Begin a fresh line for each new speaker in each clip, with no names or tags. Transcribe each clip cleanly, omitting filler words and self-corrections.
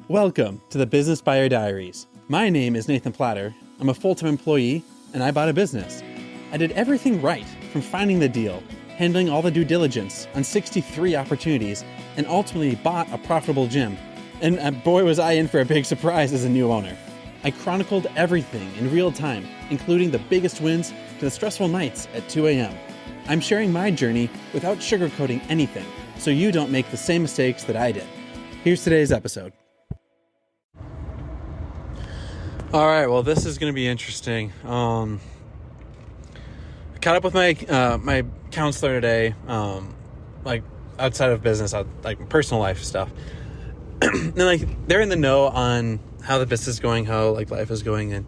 Welcome to the Business Buyer Diaries. My name is Nathan Platter. I'm a full-time employee, and I bought a business. I did everything right, from finding the deal, handling all the due diligence on 63 opportunities, and ultimately bought a profitable gym. And boy, was I in for a big surprise as a new owner. I chronicled everything in real time, including the biggest wins to the stressful nights at 2 a.m. I'm sharing my journey without sugarcoating anything, so you don't make the same mistakes that I did. Here's today's episode. All right, well, this is going to be interesting. I caught up with my my counselor today, like outside of business, like personal life stuff. And like they're in the know on how the business is going, how like life is going, and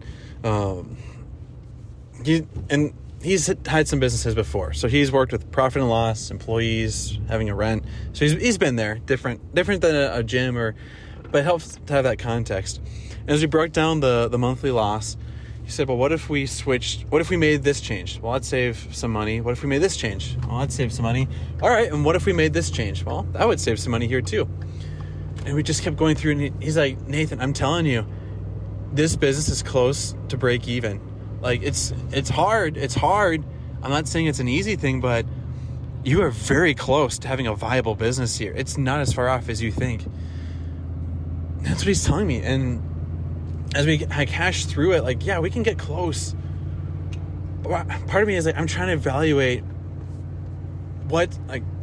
he's had some businesses before, so he's worked with profit and loss, employees, having a rent. So he's been there, different than a gym, but it helps to have that context. And as we broke down the monthly loss, he said, well, what if we made this change? Well, that'd save some money. What if we made this change? Well, that'd save some money. All right, and what if we made this change? Well, that would save some money here too. And we just kept going through, and he's like, Nathan, I'm telling you, this business is close to break even. Like, it's hard. It's hard. I'm not saying it's an easy thing, but you are very close to having a viable business here. It's not as far off as you think. That's what he's telling me. And as we cash through it, like, yeah, we can get close. But part of me is like, I'm trying to evaluate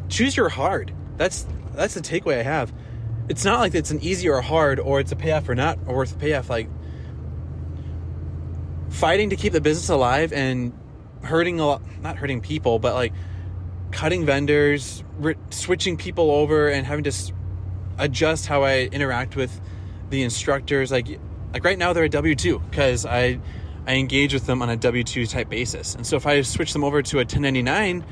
choose your hard. That's the takeaway I have. It's not like it's an easy or hard, or it's a payoff or not, or worth a payoff. Like, fighting to keep the business alive and not hurting people, but like cutting vendors, switching people over, and having to adjust how I interact with the instructors. Like right now they're a W-2 because I engage with them on a W-2 type basis. And so if I switch them over to a 1099,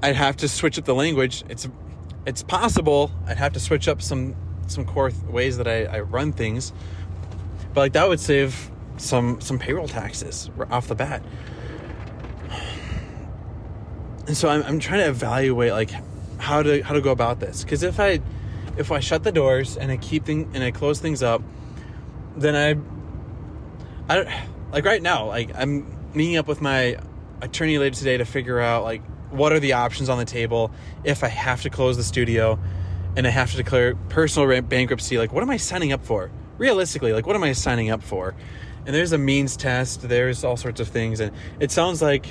I'd have to switch up the language. It's possible I'd have to switch up some core ways that I run things, but like that would save some payroll taxes off the bat. And so I'm trying to evaluate like how to go about this, because if I shut the doors and I close things up, then I like right now, like I'm meeting up with my attorney later today to figure out like what are the options on the table if I have to close the studio and I have to declare personal bankruptcy. Like, what am I signing up for? Realistically, like, what am I signing up for? And there's a means test, there's all sorts of things, and it sounds like,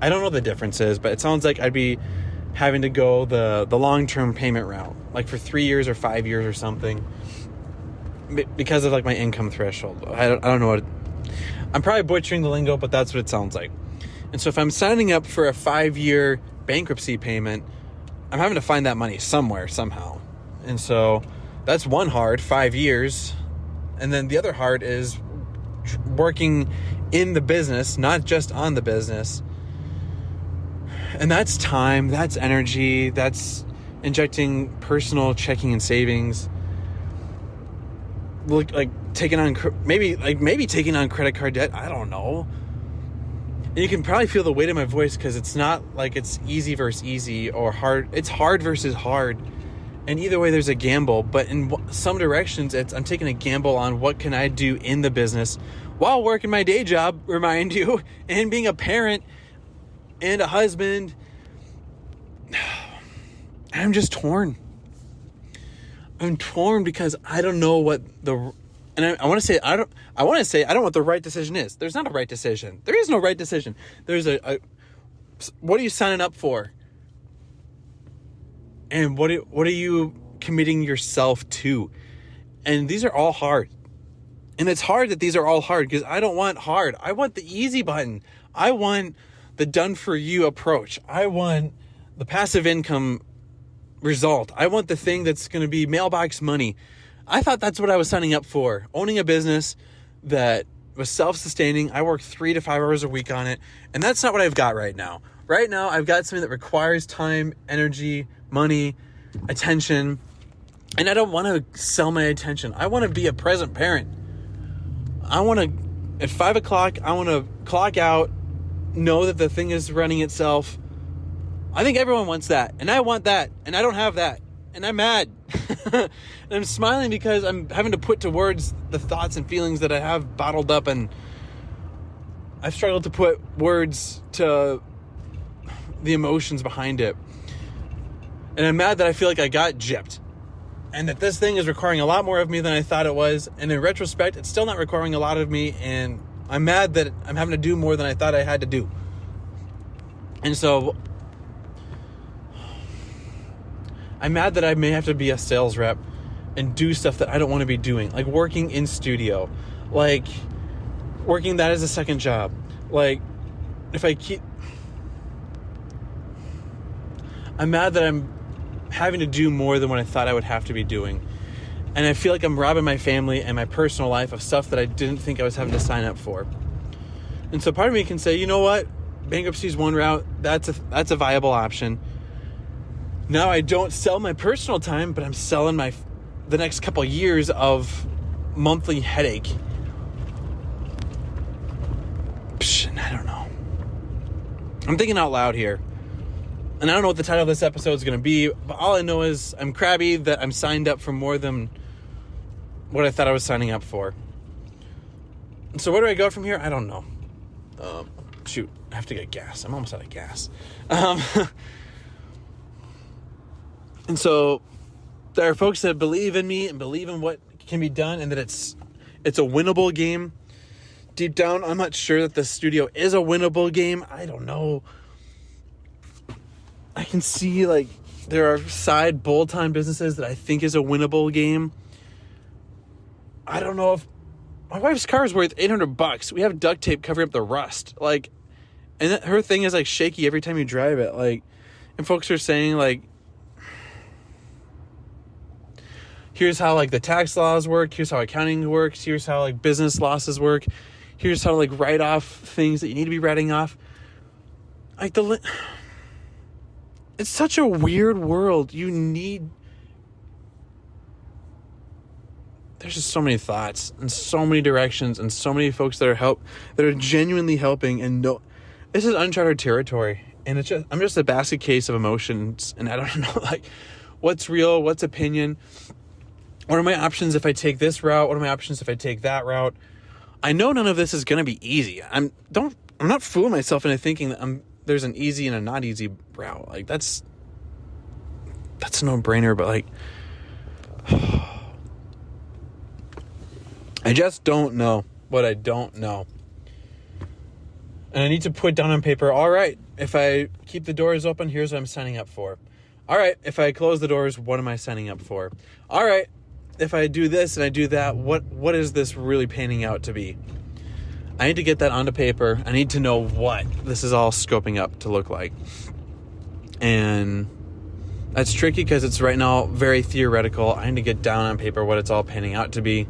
I don't know the differences, but it sounds like I'd be having to go the long-term payment route, like for 3 years or 5 years or something, because of like my income threshold. I don't know I'm probably butchering the lingo, but that's what it sounds like. And so if I'm signing up for a 5-year bankruptcy payment, I'm having to find that money somewhere, somehow. And so that's one hard, 5 years. And then the other hard is working in the business, not just on the business. And that's time, that's energy, that's injecting personal checking and savings. Like taking on maybe taking on credit card debt. I don't know. And you can probably feel the weight of my voice because it's not like it's easy versus easy or hard. It's hard versus hard. And either way, there's a gamble. But in some directions, I'm taking a gamble on what can I do in the business while working my day job, remind you, and being a parent and a husband. I'm just torn. I'm torn because I don't know what I want to say I don't know what the right decision is. There's not a right decision. There is no right decision. There's what are you signing up for? And what are you committing yourself to? And these are all hard. And it's hard that these are all hard because I don't want hard. I want the easy button. I want the done for you approach. I want the passive income result. I want the thing that's going to be mailbox money. I thought that's what I was signing up for. Owning a business that was self-sustaining. I work 3 to 5 hours a week on it. And that's not what I've got right now. Right now, I've got something that requires time, energy, money, attention. And I don't want to sell my attention. I want to be a present parent. I want to, at 5 o'clock, I want to clock out, know that the thing is running itself. I think everyone wants that. And I want that. And I don't have that. and I'm mad. And I'm smiling because I'm having to put to words the thoughts and feelings that I have bottled up, and I've struggled to put words to the emotions behind it. And I'm mad that I feel like I got gypped, and that this thing is requiring a lot more of me than I thought it was. And in retrospect, it's still not requiring a lot of me, and I'm mad that I'm having to do more than I thought I had to do. And so I'm mad that I may have to be a sales rep and do stuff that I don't want to be doing, like working in studio, like working that as a second job. Like, I'm mad that I'm having to do more than what I thought I would have to be doing. And I feel like I'm robbing my family and my personal life of stuff that I didn't think I was having to sign up for. And so part of me can say, you know what? Bankruptcy is one route. That's a viable option. Now I don't sell my personal time, but I'm selling the next couple of years of monthly headache. I don't know. I'm thinking out loud here. And I don't know what the title of this episode is going to be, but all I know is I'm crabby that I'm signed up for more than what I thought I was signing up for. So where do I go from here? I don't know. Shoot, I have to get gas. I'm almost out of gas. And so there are folks that believe in me and believe in what can be done, and that it's a winnable game. Deep down, I'm not sure that the studio is a winnable game. I don't know. I can see, like, there are side bolt-on businesses that I think is a winnable game. I don't know if my wife's car is worth $800. We have duct tape covering up the rust. Like, and her thing is like shaky every time you drive it. Like, and folks are saying, like, here's how, like, the tax laws work. Here's how accounting works. Here's how, like, business losses work. Here's how to, like, write off things that you need to be writing off. Like, it's such a weird world. There's just so many thoughts and so many directions and so many folks that are genuinely helping. And this is uncharted territory. And I'm just a basket case of emotions. And I don't know, like, what's real, what's opinion. What are my options if I take this route? What are my options if I take that route? I know none of this is going to be easy. I'm not fooling myself into thinking that there's an easy and a not easy route. Like, that's a no-brainer, but, like, I just don't know what I don't know. And I need to put down on paper, all right, if I keep the doors open, here's what I'm signing up for. All right, if I close the doors, what am I signing up for? All right, if I do this and I do that, what is this really panning out to be? I need to get that onto paper. I need to know what this is all scoping up to look like. And that's tricky because it's right now very theoretical. I need to get down on paper what it's all panning out to be.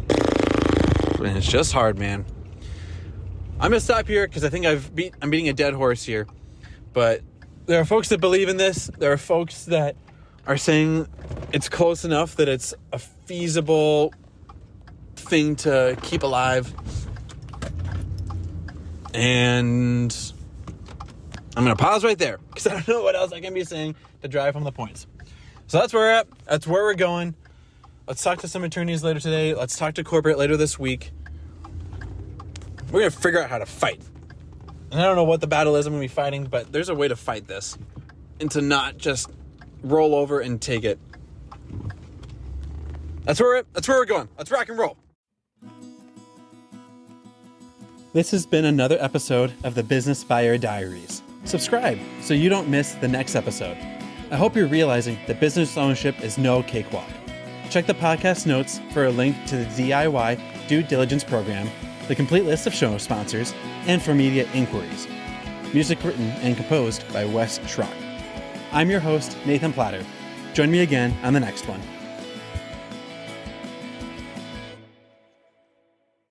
And it's just hard, man. I'm going to stop here because I think I'm beating a dead horse here. But there are folks that believe in this. There are folks that are saying it's close enough that it's a feasible thing to keep alive. And I'm going to pause right there because I don't know what else I can be saying to drive home the points. So that's where we're at. That's where we're going. Let's talk to some attorneys later today. Let's talk to corporate later this week. We're going to figure out how to fight. And I don't know what the battle is I'm going to be fighting, but there's a way to fight this and to not just roll over and take it. That's where we're going. Let's rock and roll. This has been another episode of the Business Buyer Diaries. Subscribe so you don't miss the next episode. I hope you're realizing that business ownership is no cakewalk. Check the podcast notes for a link to the DIY due diligence program, the complete list of show sponsors, and for media inquiries. Music written and composed by Wes Schrock. I'm your host, Nathan Platter. Join me again on the next one.